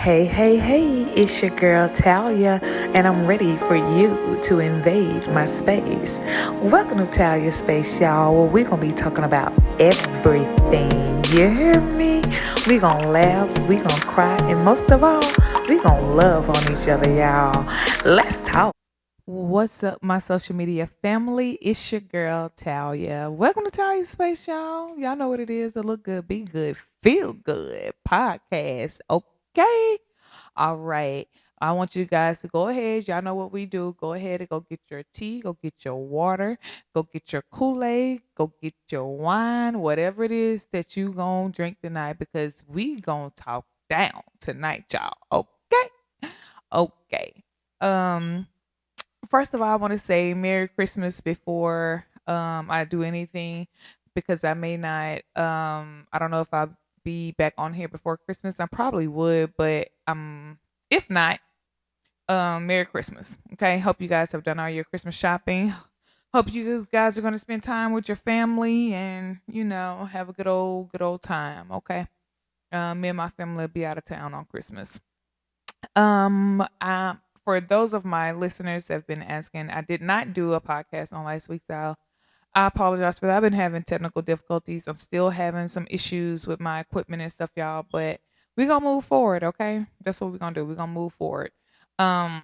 Hey, hey, hey, it's your girl Talia, and I'm ready for you to invade my space. Welcome to Talia Space, y'all, where we're going to be talking about everything. You hear me? We're going to laugh, we're going to cry, and most of all, we're going to love on each other, y'all. Let's talk. What's up, my social media family? It's your girl Talia. Welcome to Talia Space, y'all. Y'all know what it is. The Look Good, Be Good, Feel Good podcast. Okay. All right. I want you guys to go ahead. Y'all know what we do. Go ahead and go get your tea, go get your water, go get your Kool-Aid, go get your wine, whatever it is that you gonna drink tonight, because we gonna talk down tonight, y'all. Okay. Okay. Um, First of all, I want to say Merry Christmas before I do anything, because I may not I don't know if I'll be back on here before Christmas. I probably would, but if not, Merry Christmas. Okay. Hope you guys have done all your Christmas shopping. Hope you guys are gonna spend time with your family and, have a good old time. Okay. Me and my family will be out of town on Christmas. For those of my listeners that have been asking, I did not do a podcast on last week, so I apologize for that. I've been having technical difficulties. I'm still having some issues with my equipment and stuff, y'all, but we're gonna move forward, okay? That's what we're gonna do. We're gonna move forward. Um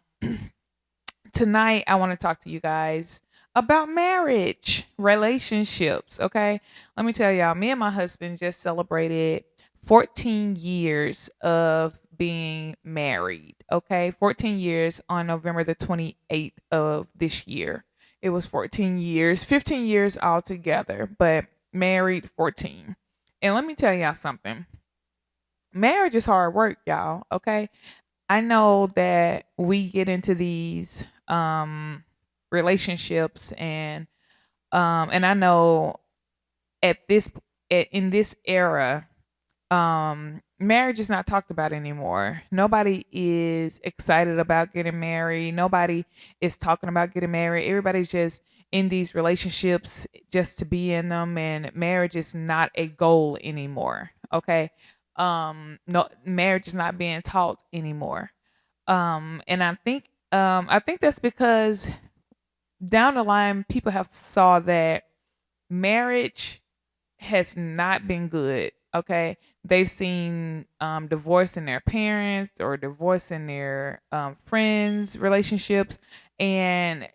Tonight I want to talk to you guys about marriage, relationships, okay? Let me tell y'all, me and my husband just celebrated 14 years of being married, okay? 14 years on November the 28th of this year. It was 14 years, 15 years altogether, but married 14. And let me tell y'all something. Marriage is hard work, y'all, okay? I know that we get into these relationships, and I know at this in this era, marriage is not talked about anymore. Nobody is excited about getting married. Nobody is talking about getting married. Everybody's just in these relationships just to be in them, and marriage is not a goal anymore. Okay. No, marriage is not being taught anymore. And I think that's because down the line people have saw that marriage has not been good. Okay. They've seen divorce in their parents or divorce in their friends relationships, and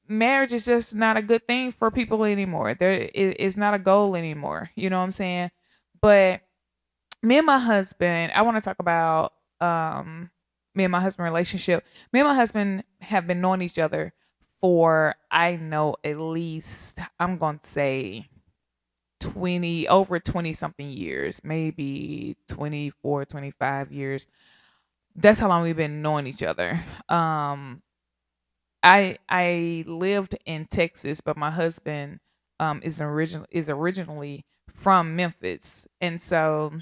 marriage is just not a good thing for people anymore. It's not a goal anymore, you know what I'm saying? But me and my husband, I want to talk about me and my husband relationship. Me and my husband have been knowing each other for, I know, at least, I'm going to say 20 something years, maybe 24, 25 years. That's how long we've been knowing each other. I lived in Texas, but my husband is originally from Memphis. And so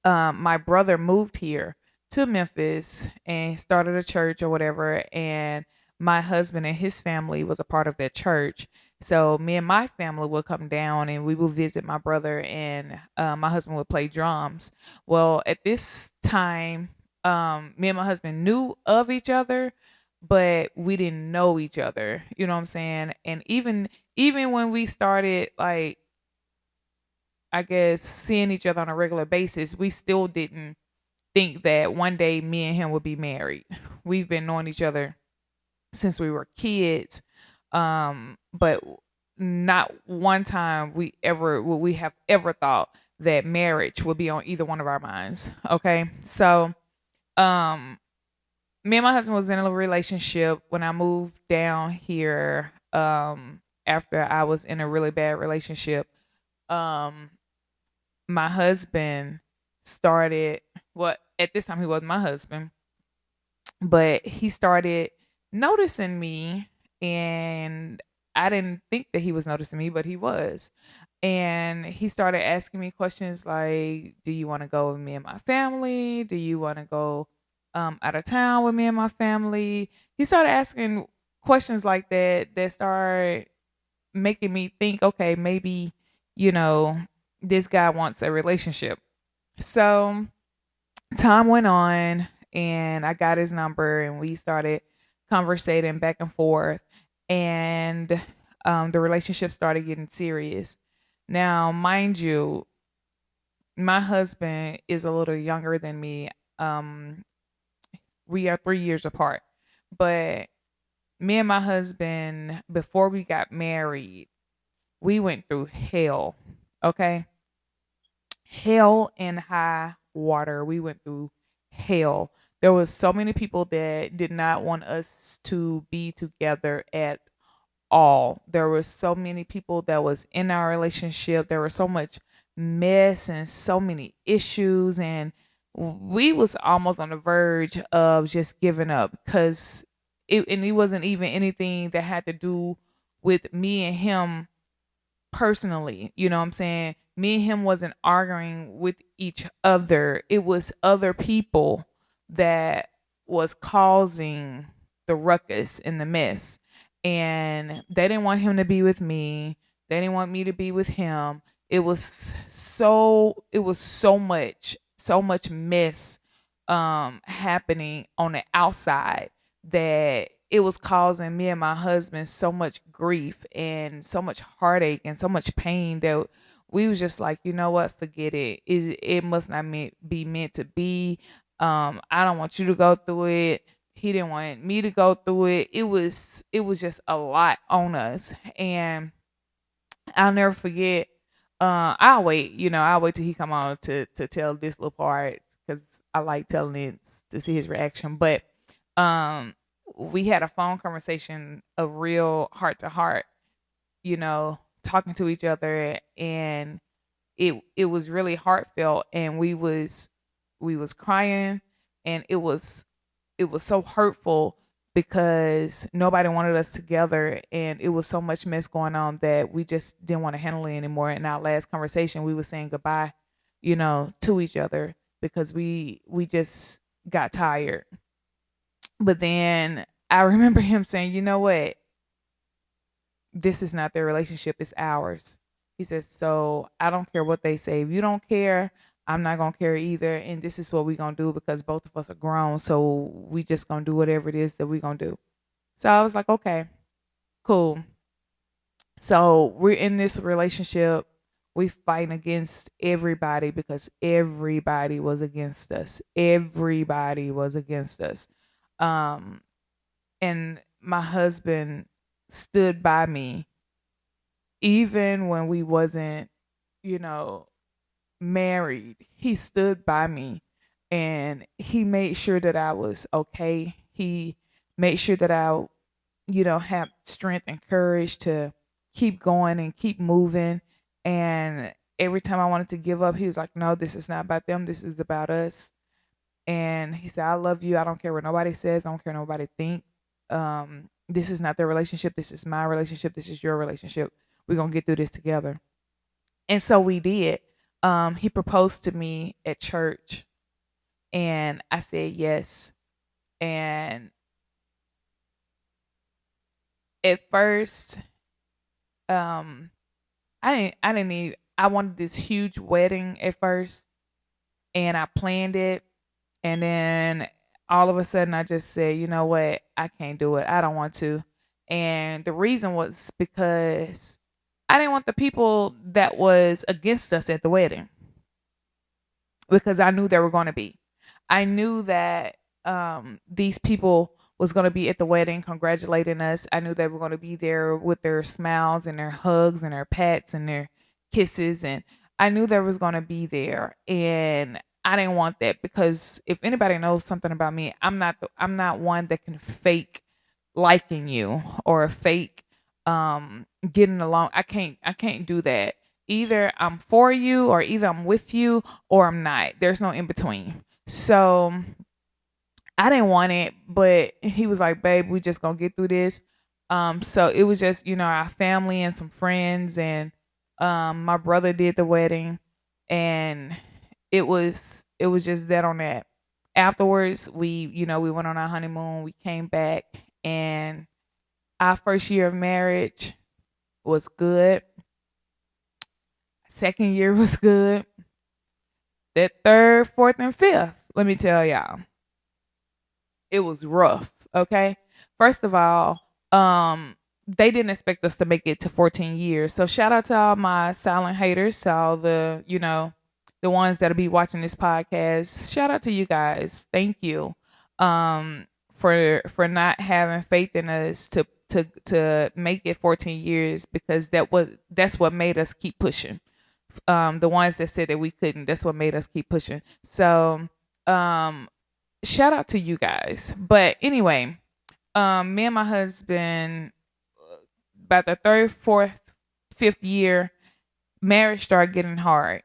my brother moved here to Memphis and started a church or whatever. And my husband and his family was a part of that church. So me and my family would come down and we would visit my brother, and my husband would play drums. Well, at this time, me and my husband knew of each other, but we didn't know each other. You know what I'm saying? And even when we started, like, I guess, seeing each other on a regular basis, we still didn't think that one day me and him would be married. We've been knowing each other since we were kids, but not one time would we have ever thought that marriage would be on either one of our minds. Okay, so um, me and my husband was in a relationship when I moved down here. After I was in a really bad relationship, um my husband started, well, at this time he wasn't my husband, but he started noticing me, and I didn't think that he was noticing me, but he was. And he started asking me questions like, do you want to go with me and my family? Do you want to go out of town with me and my family? He started asking questions like that started making me think, okay, maybe, you know, this guy wants a relationship. So time went on and I got his number and we started conversating back and forth, and the relationship started getting serious. Now, mind you, my husband is a little younger than me. Um, we are 3 years apart, but me and my husband, before we got married, we went through hell. Okay, hell and high water. We went through hell. There was so many people that did not want us to be together at all. There were so many people that was in our relationship. There was so much mess and so many issues, and we was almost on the verge of just giving up because it wasn't even anything that had to do with me and him personally. You know what I'm saying? Me and him wasn't arguing with each other. It was other people that was causing the ruckus and the mess. And they didn't want him to be with me. They didn't want me to be with him. It was so much mess happening on the outside that it was causing me and my husband so much grief and so much heartache and so much pain that we was just like, you know what, forget it. It must not be meant to be. I don't want you to go through it. He didn't want me to go through it. It was just a lot on us, and I'll never forget. I'll wait till he come on to tell this little part because I like telling it to see his reaction. But um, we had a phone conversation, a real heart to heart, talking to each other, and it was really heartfelt, and we was crying, and it was so hurtful because nobody wanted us together, and it was so much mess going on that we just didn't want to handle it anymore. In our last conversation, we were saying goodbye, to each other because we just got tired. But then I remember him saying, "You know what? This is not their relationship, it's ours." He says, "So I don't care what they say. If you don't care, I'm not gonna care either. And this is what we're gonna do because both of us are grown. So we just gonna do whatever it is that we're gonna do." So I was like, okay, cool. So we're in this relationship. We fighting against everybody because everybody was against us. Everybody was against us. Um, and my husband stood by me even when we wasn't, you know, married. He stood by me and he made sure that I was okay. He made sure that I, have strength and courage to keep going and keep moving. And every time I wanted to give up, he was like, "No, this is not about them. This is about us." And he said, "I love you. I don't care what nobody says. I don't care what nobody think. This is not their relationship. This is my relationship. This is your relationship. We're gonna get through this together." And so we did. He proposed to me at church, and I said yes. And at first, um, I didn't even. I wanted this huge wedding at first, and I planned it, and then all of a sudden I just said, "You know what? I can't do it. I don't want to." And the reason was because I didn't want the people that was against us at the wedding, because I knew there were going to be. I knew that these people was going to be at the wedding congratulating us. I knew they were going to be there with their smiles and their hugs and their pats and their kisses, and I knew there was going to be there. And I didn't want that because if anybody knows something about me, I'm not one that can fake liking you or fake getting along. I can't do that. Either I'm for you or either I'm with you or I'm not. There's no in between. So I didn't want it, but he was like, "Babe, we just gonna get through this." So it was just, our family and some friends, and my brother did the wedding, and it was just that on that. Afterwards, we went on our honeymoon, we came back, and our first year of marriage was good. Second year was good. That third, fourth, and fifth Let me tell y'all, it was rough. Okay. First of all, they didn't expect us to make it to 14 years. So shout out to all my silent haters, all the, the ones that'll be watching this podcast. Shout out to you guys. Thank you. For not having faith in us to make it 14 years, because that's what made us keep pushing. The ones that said that we couldn't, that's what made us keep pushing. So, shout out to you guys. But anyway, me and my husband, about the third, fourth, fifth year, marriage started getting hard.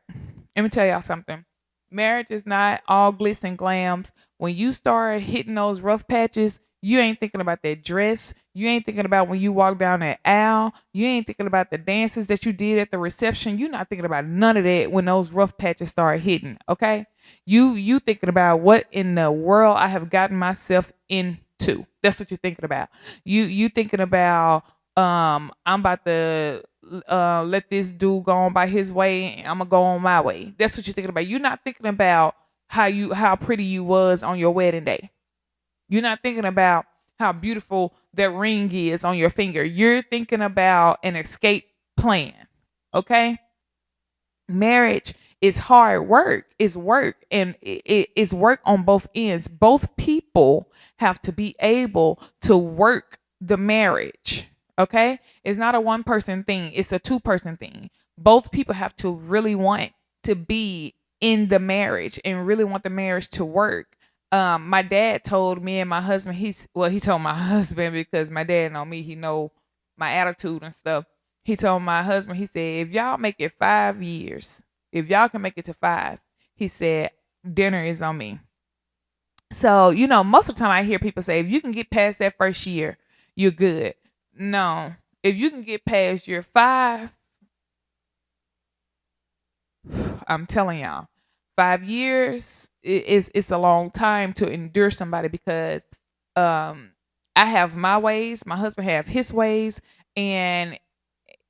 Let me tell y'all something. Marriage is not all glitz and glams. When you start hitting those rough patches, you ain't thinking about that dress. You ain't thinking about when you walk down that aisle. You ain't thinking about the dances that you did at the reception. You're not thinking about none of that when those rough patches start hitting. Okay, you thinking about what in the world I have gotten myself into. That's what you're thinking about. You thinking about I'm about to let this dude go on by his way, and I'm gonna go on my way. That's what you're thinking about. You're not thinking about how pretty you was on your wedding day. You're not thinking about how beautiful that ring is on your finger. You're thinking about an escape plan. Okay? Marriage is hard work. It's work, and it's work on both ends. Both people have to be able to work the marriage. Okay? It's not a one person thing, it's a two-person thing. Both people have to really want to be in the marriage and really want the marriage to work. My dad told me and my husband, he told my husband, because my dad know me, he know my attitude and stuff. He told my husband, he said, if y'all make it 5 years, if y'all can make it to 5, he said, dinner is on me. So, most of the time I hear people say, if you can get past that first year, you're good. No, if you can get past year 5, I'm telling y'all, 5 years it's a long time to endure somebody, because I have my ways, my husband have his ways, and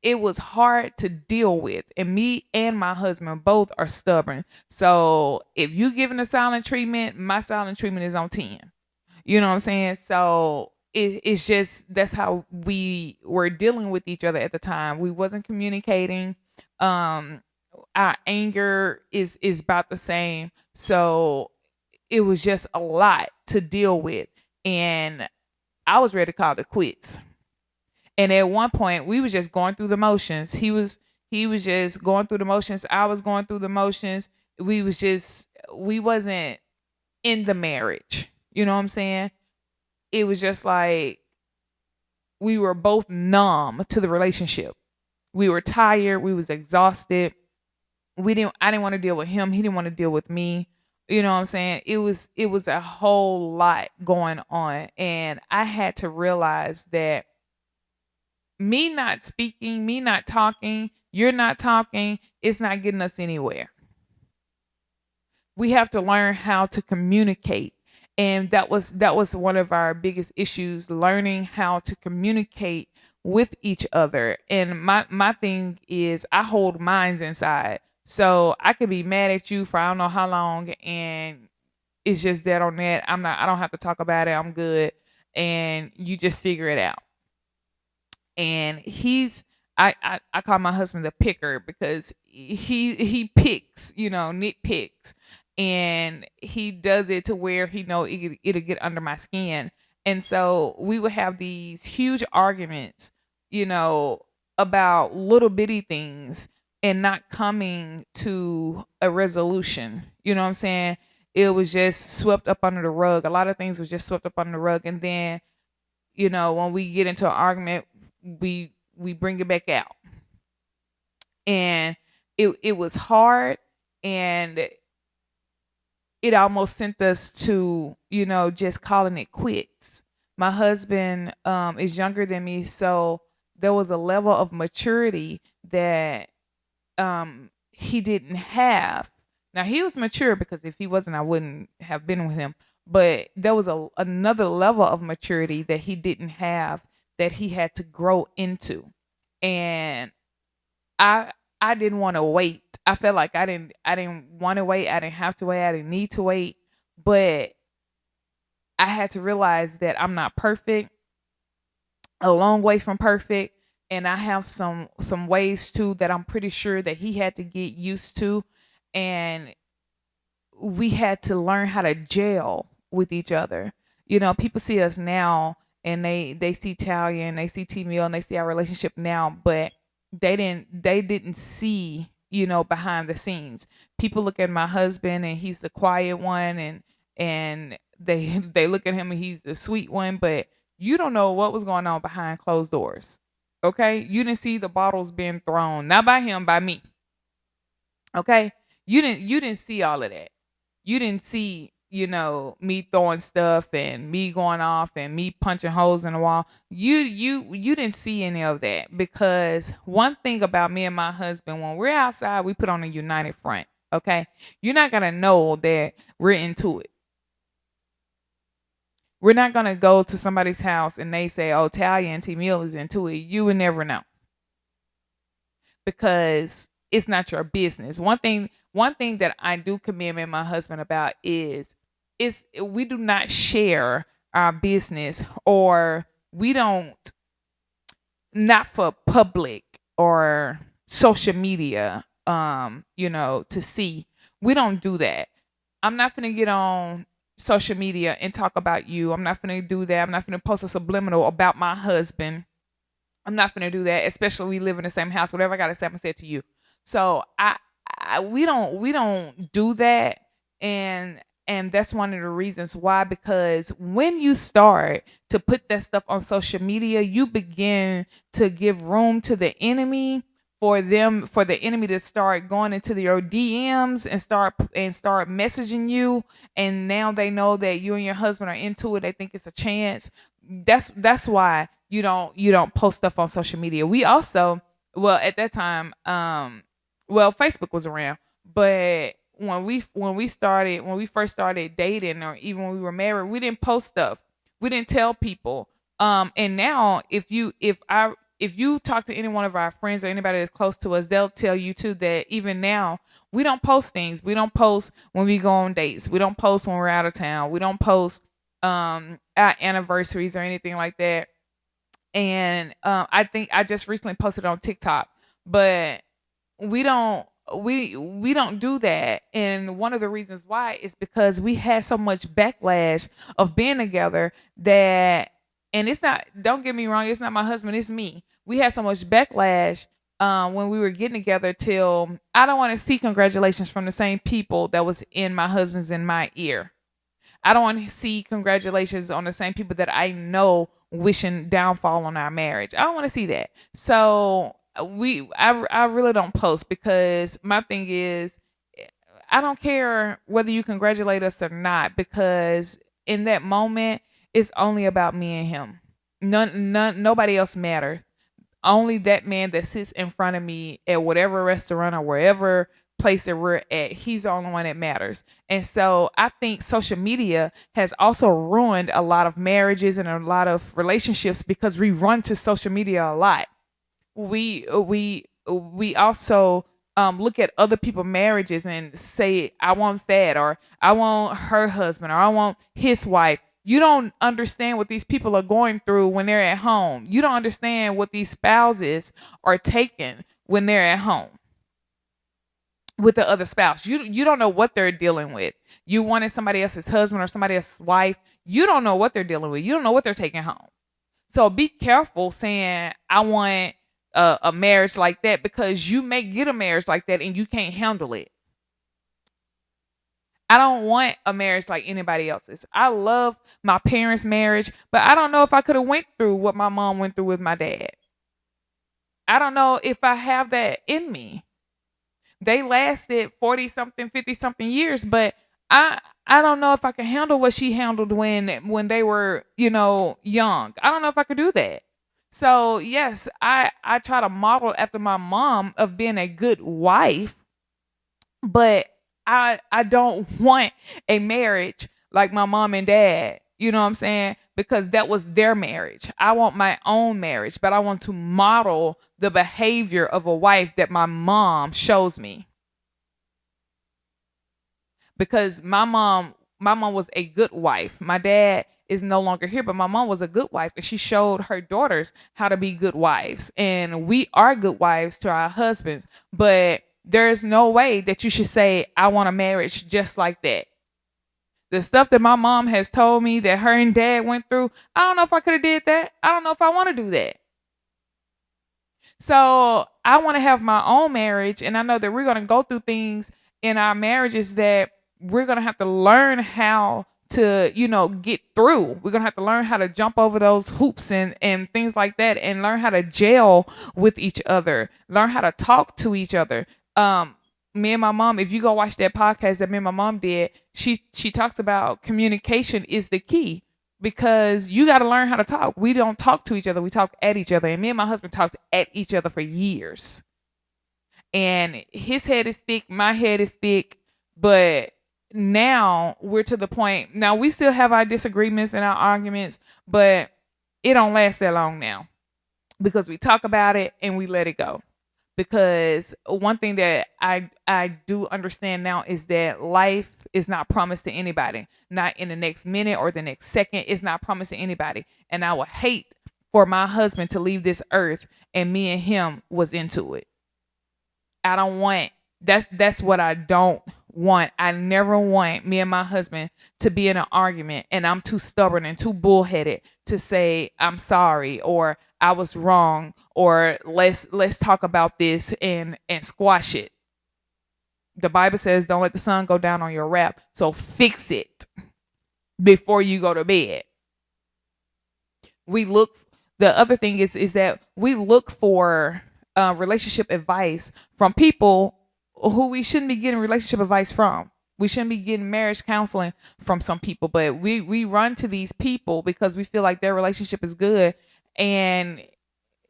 it was hard to deal with. And me and my husband both are stubborn. So if you giving a silent treatment, my silent treatment is on 10. You know what I'm saying? So it's just, that's how we were dealing with each other at the time. We wasn't communicating. Um, our anger is about the same. So it was just a lot to deal with. And I was ready to call it quits. And at one point we was just going through the motions. He was just going through the motions. I was going through the motions. We wasn't in the marriage. You know what I'm saying? It was just like we were both numb to the relationship. We were tired, we was exhausted. I didn't want to deal with him, he didn't want to deal with me. You know what I'm saying? It was a whole lot going on, and I had to realize that me not speaking, me not talking, you're not talking, it's not getting us anywhere. We have to learn how to communicate. And that was one of our biggest issues, learning how to communicate with each other. And my thing is, I hold mines inside. So I could be mad at you for I don't know how long, and it's just that on that. I don't have to talk about it. I'm good. And you just figure it out. And I call my husband the picker, because he picks, nitpicks, and he does it to where he know it'll get under my skin. And so we would have these huge arguments, you know about little bitty things, and not coming to a resolution. You know what I'm saying? It was just swept up under the rug. A lot of things was just swept up under the rug, and then, when we get into an argument, we bring it back out. And it was hard, and it almost sent us to, just calling it quits. My husband is younger than me, so there was a level of maturity that he didn't have. Now he was mature, because if he wasn't, I wouldn't have been with him. But there was another level of maturity that he didn't have, that he had to grow into. And I didn't want to wait. I felt like I didn't want to wait. I didn't have to wait. I didn't need to wait. but I had to realize that I'm not perfect, a long way from perfect, and I have some ways too that I'm pretty sure that he had to get used to, and we had to learn how to gel with each other. You know, people see us now and they see Talia and they see T Mill and they see our relationship now, but they didn't see, you know, behind the scenes. People look at my husband and he's the quiet one, and they they look at him and he's the sweet one, but you don't know what was going on behind closed doors. Okay? You didn't see the bottles being thrown, not by him, by me. Okay? You didn't see all of that. You didn't see, you know, me throwing stuff and me going off and me punching holes in the wall. You didn't see any of that, because one thing about me and my husband, when we're outside, we put on a united front. Okay? You're not going to know that we're into it. We're not going to go to somebody's house and they say, "Oh, Talia and T Mill is into it." You would never know, because it's not your business. One thing that I do commend me and my husband about is we do not share our business, or we don't, not for public or social media, you know, to see. We don't do that. I'm not gonna get on social media and talk about you. I'm not gonna do that. I'm not gonna post a subliminal about my husband. I'm not gonna do that, especially we live in the same house. Whatever I gotta say, I'm gonna say it to you. So we don't do that, and that's one of the reasons why. Because when you start to put that stuff on social media, you begin to give room to the enemy, for the enemy to start going into your DMs and start messaging you, and now they know that you and your husband are into it. They think it's a chance. That's why you don't post stuff on social media. We also, well, at that time, well, Facebook was around, but when we first started dating, or even when we were married, we didn't post stuff. We didn't tell people. And now, if you talk to any one of our friends or anybody that's close to us, they'll tell you too that even now we don't post things. We don't post when we go on dates. We don't post when we're out of town. We don't post our anniversaries or anything like that. And I think I just recently posted on TikTok, but we don't we don't do that. And one of the reasons why is because we had so much backlash of being together that, and it's not, don't get me wrong, it's not my husband, it's me. We had so much backlash when we were getting together, till I don't want to see congratulations from the same people that was in my husband's in my ear. I don't want to see congratulations on the same people that I know wishing downfall on our marriage. I don't want to see that. So I really don't post, because my thing is, I don't care whether you congratulate us or not, because in that moment it's only about me and him. Nobody else matters. Only that man that sits in front of me at whatever restaurant or wherever place that we're at, he's the only one that matters. And so I think social media has also ruined a lot of marriages and a lot of relationships, because we run to social media a lot. We also look at other people's marriages and say, "I want that," or "I want her husband," or "I want his wife." You don't understand what these people are going through when they're at home. You don't understand what these spouses are taking when they're at home with the other spouse. You don't know what they're dealing with. You wanted somebody else's husband or somebody else's wife. You don't know what they're dealing with. You don't know what they're taking home. So be careful saying, "I want a marriage like that," because you may get a marriage like that and you can't handle it. I don't want a marriage like anybody else's. I love my parents' marriage, but I don't know if I could have went through what my mom went through with my dad. I don't know if I have that in me. They lasted 40 something, 50 something years, but I don't know if I can handle what she handled when they were, young. I don't know if I could do that. So, yes, I try to model after my mom of being a good wife, but I don't want a marriage like my mom and dad. You know what I'm saying? Because that was their marriage. I want my own marriage, but I want to model the behavior of a wife that my mom shows me. Because my mom my mom was a good wife. My dad is no longer here, but my mom was a good wife, and she showed her daughters how to be good wives. And we are good wives to our husbands, but there's no way that you should say, I want a marriage just like that. The stuff that my mom has told me that her and dad went through, I don't know if I could have did that. I don't know if I want to do that. So I want to have my own marriage, and I know that we're going to go through things in our marriages that we're going to have to learn how to, get through. We're going to have to learn how to jump over those hoops and things like that, and learn how to gel with each other, learn how to talk to each other. Me and my mom, if you go watch that podcast that me and my mom did, she talks about communication is the key, because you got to learn how to talk. We don't talk to each other, we talk at each other. And me and my husband talked at each other for years. And his head is thick, my head is thick, but now we're to the point. Now we still have our disagreements and our arguments, but it don't last that long now, because we talk about it and we let it go. Because one thing that I do understand now is that life is not promised to anybody. Not in the next minute or the next second. It's not promised to anybody. And I would hate for my husband to leave this earth and me and him was into it. I don't want, that's what I don't want. I never want me and my husband to be in an argument and I'm too stubborn and too bullheaded to say I'm sorry, or I was wrong, or let's talk about this and squash it. The Bible says don't let the sun go down on your wrath. So fix it before you go to bed. The other thing is that we look for relationship advice from people who we shouldn't be getting relationship advice from. We shouldn't be getting marriage counseling from some people, but we run to these people because we feel like their relationship is good and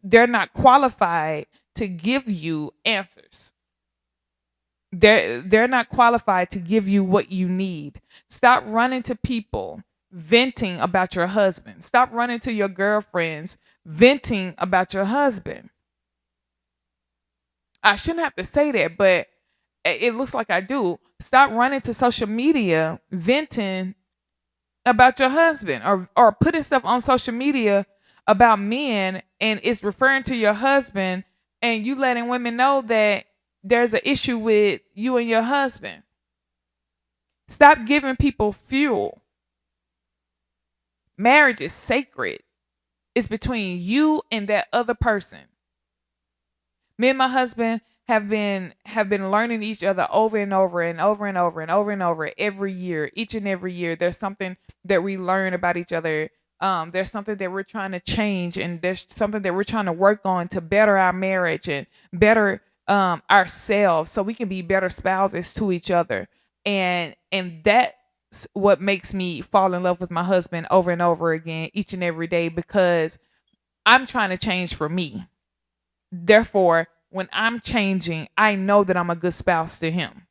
they're not qualified to give you answers. They're not qualified to give you what you need. Stop running to people venting about your husband. Stop running to your girlfriends venting about your husband. I shouldn't have to say that, but it looks like I do. Stop running to social media venting about your husband, or putting stuff on social media about men and it's referring to your husband, and you letting women know that there's an issue with you and your husband. Stop giving people fuel. Marriage is sacred. It's between you and that other person. Me and my husband have been learning each other over and over and over and over and over and over every year. Each and every year, there's something that we learn about each other. There's something that we're trying to change, and there's something that we're trying to work on to better our marriage and better ourselves, so we can be better spouses to each other. And that's what makes me fall in love with my husband over and over again, each and every day, because I'm trying to change for me. Therefore, when I'm changing, I know that I'm a good spouse to him.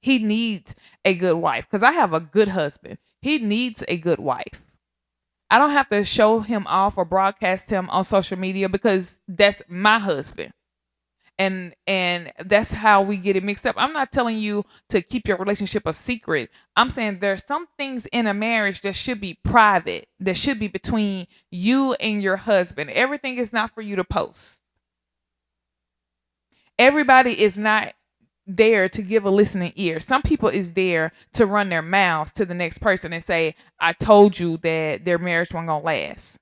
He needs a good wife, because I have a good husband. He needs a good wife. I don't have to show him off or broadcast him on social media, because that's my husband. And that's how we get it mixed up. I'm not telling you to keep your relationship a secret. I'm saying there's some things in a marriage that should be private, that should be between you and your husband. Everything is not for you to post. Everybody is not there to give a listening ear. Some people is there to run their mouths to the next person and say, I told you that their marriage wasn't gonna last.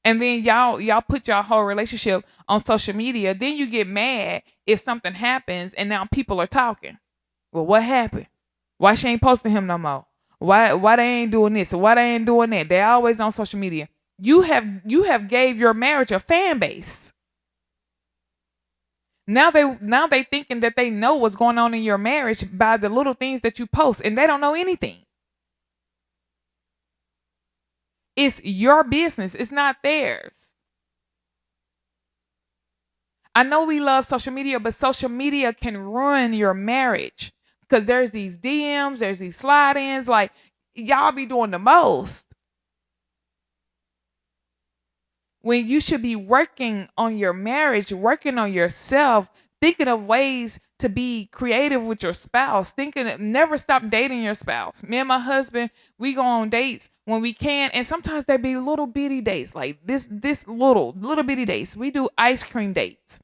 And then y'all put your whole relationship on social media. Then you get mad if something happens and now people are talking. Well, what happened? Why she ain't posting him no more? Why they ain't doing this? Why they ain't doing that? They always on social media. You have gave your marriage a fan base. Now they thinking that they know what's going on in your marriage by the little things that you post, and they don't know anything. It's your business. It's not theirs. I know we love social media, but social media can ruin your marriage, because there's these DMs, there's these slide-ins. Like, y'all be doing the most when you should be working on your marriage, working on yourself, thinking of ways to be creative with your spouse, never stop dating your spouse. Me and my husband, we go on dates when we can, and sometimes they be little bitty dates, like this little bitty dates. We do ice cream dates,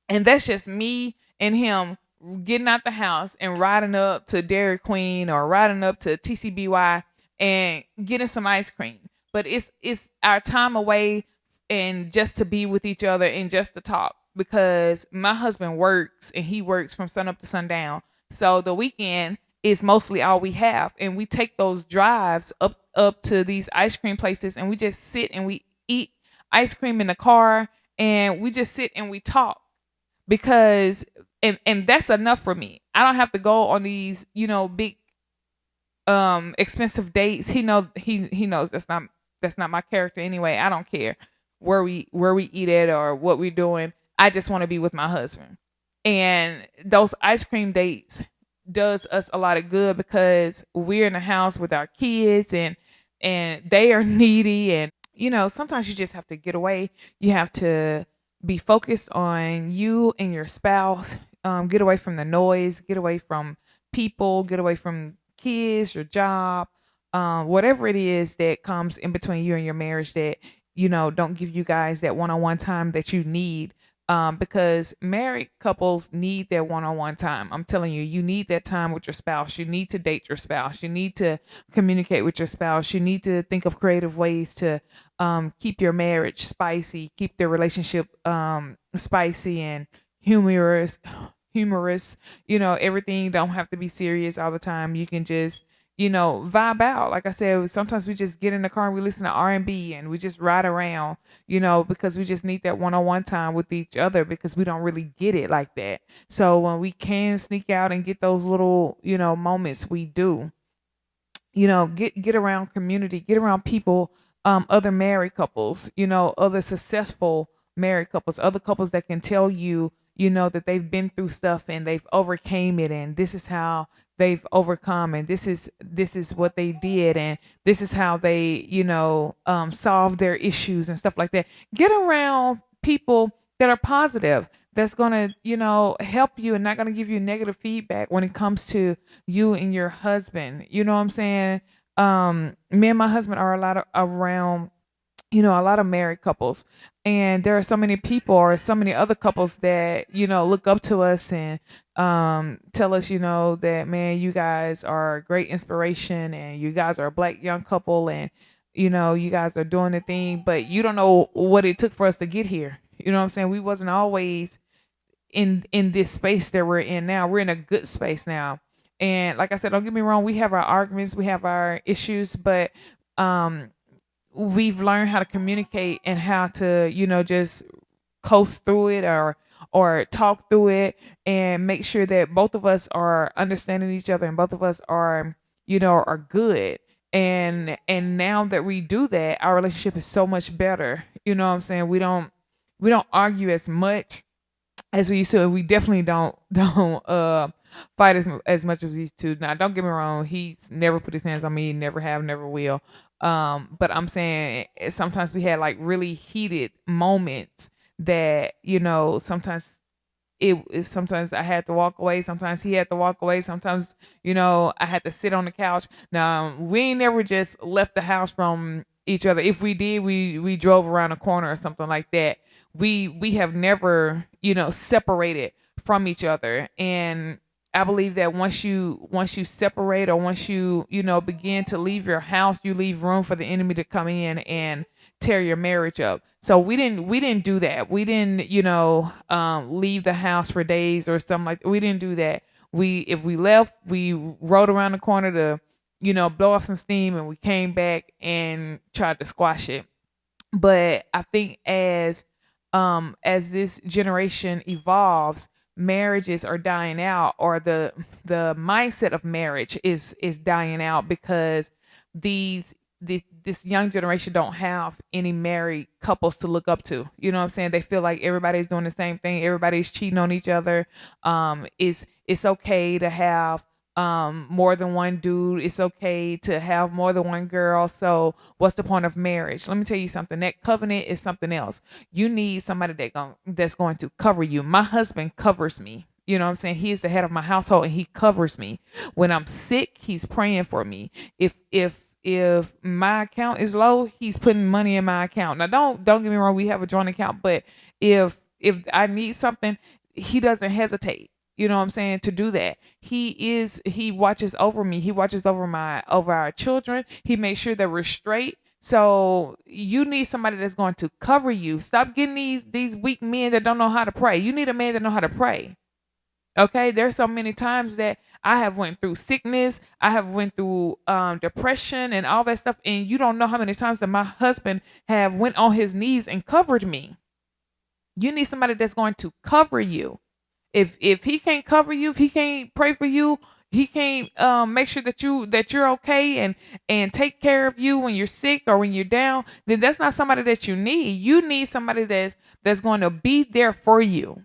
and that's just me and him getting out the house and riding up to Dairy Queen or riding up to TCBY and getting some ice cream. But it's our time away and just to be with each other and just to talk, because my husband works and he works from sun up to sundown. So the weekend is mostly all we have, and we take those drives up to these ice cream places, and we just sit and we eat ice cream in the car, and we just sit and we talk, because and that's enough for me. I don't have to go on these, big expensive dates. He knows that's not my character anyway. I don't care where we eat at or what we're doing. I just want to be with my husband. And those ice cream dates does us a lot of good, because we're in the house with our kids, and they are needy, and sometimes you just have to get away. You have to be focused on you and your spouse. Get away from the noise, get away from people, get away from kids, your job, whatever it is that comes in between you and your marriage that don't give you guys that one-on-one time that you need. Because married couples need their one-on-one time. I'm telling you, you need that time with your spouse. You need to date your spouse. You need to communicate with your spouse. You need to think of creative ways to keep your marriage spicy, keep their relationship spicy and humorous. Everything don't have to be serious all the time. You can just vibe out. Like I said, sometimes we just get in the car and we listen to R&B and we just ride around, because we just need that one-on-one time with each other, because we don't really get it like that. So when we can sneak out and get those little moments, we do. Get around community, get around people, other married couples, other successful married couples, other couples that can tell you, that they've been through stuff and they've overcame it, and this is how they've overcome, and this is what they did, and this is how they solve their issues and stuff like that. Get around people that are positive, that's gonna help you and not gonna give you negative feedback when it comes to you and your husband. You know what I'm saying? Me and my husband are around a lot of married couples, and there are so many people or so many other couples that look up to us and tell us that, man, you guys are a great inspiration, and you guys are a Black young couple, and you guys are doing the thing, but you don't know what it took for us to get here. You know what I'm saying? We wasn't always in this space that we're in now. We're in a good space now, and like I said, don't get me wrong, we have our arguments, we have our issues, but we've learned how to communicate and how to just coast through it, or talk through it, and make sure that both of us are understanding each other and both of us are are good. And now that we do that, our relationship is so much better. You know what I'm saying? We don't argue as much as we used to. We definitely don't fight as much as we used to. Now, don't get me wrong, he's never put his hands on me, never have, never will. But I'm saying sometimes we had like really heated moments that sometimes I had to walk away, sometimes he had to walk away, sometimes I had to sit on the couch. Now, we ain't never just left the house from each other. If we did, we drove around a corner or something like that. We have never separated from each other. And I believe that once you separate, or once you begin to leave your house, you leave room for the enemy to come in and tear your marriage up. So we didn't do that. We didn't leave the house for days or something like that. We didn't do that. If we left, we rode around the corner to blow off some steam, and we came back and tried to squash it. But I think as this generation evolves, marriages are dying out, or the mindset of marriage is dying out, because this young generation don't have any married couples to look up to. You know what I'm saying? They feel like everybody's doing the same thing. Everybody's cheating on each other. It's okay to have more than one dude. It's okay to have more than one girl. So what's the point of marriage? Let me tell you something. That covenant is something else. You need somebody that's going to cover you. My husband covers me. You know what I'm saying? He is the head of my household and he covers me. When I'm sick, he's praying for me. If my account is low, he's putting money in my account. Now don't get me wrong, we have a joint account, but if I need something, he doesn't hesitate. You know what I'm saying? To do that. He watches over me. He watches over our children. He makes sure that we're straight. So you need somebody that's going to cover you. Stop getting these weak men that don't know how to pray. You need a man that know how to pray. Okay, there's so many times that I have went through sickness, I have went through depression and all that stuff, and you don't know how many times that my husband have went on his knees and covered me. You need somebody that's going to cover you. If he can't cover you, if he can't pray for you, he can't make sure that you're okay and take care of you when you're sick or when you're down, then that's not somebody that you need. You need somebody that's going to be there for you.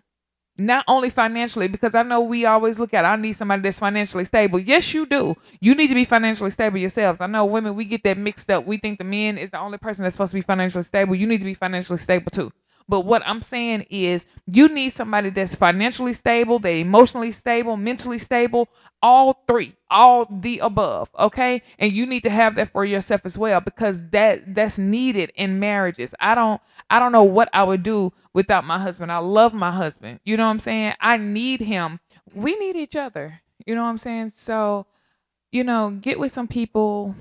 Not only financially, because I know we always look at, I need somebody that's financially stable. Yes, you do. You need to be financially stable yourselves. I know women, we get that mixed up. We think the man is the only person that's supposed to be financially stable. You need to be financially stable too. But what I'm saying is, you need somebody that's financially stable, they emotionally stable, mentally stable, all three, all the above, okay? And you need to have that for yourself as well, because that's needed in marriages. I don't know what I would do without my husband. I love my husband. You know what I'm saying? I need him. We need each other. You know what I'm saying? So, get with some people,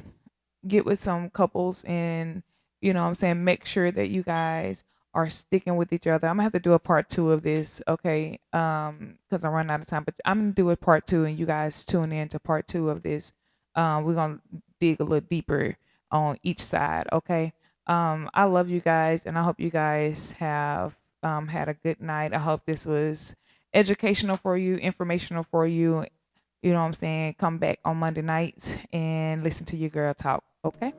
get with some couples, and you know what I'm saying, make sure that you guys are sticking with each other. I'm gonna have to do a part two of this, okay? Because I'm running out of time, but I'm gonna do a part two, and you guys tune in to part two of this. We're gonna dig a little deeper on each side, okay? I love you guys, and I hope you guys have had a good night. I hope this was educational for you, informational for you. You know what I'm saying? Come back on Monday nights and listen to your girl talk, okay?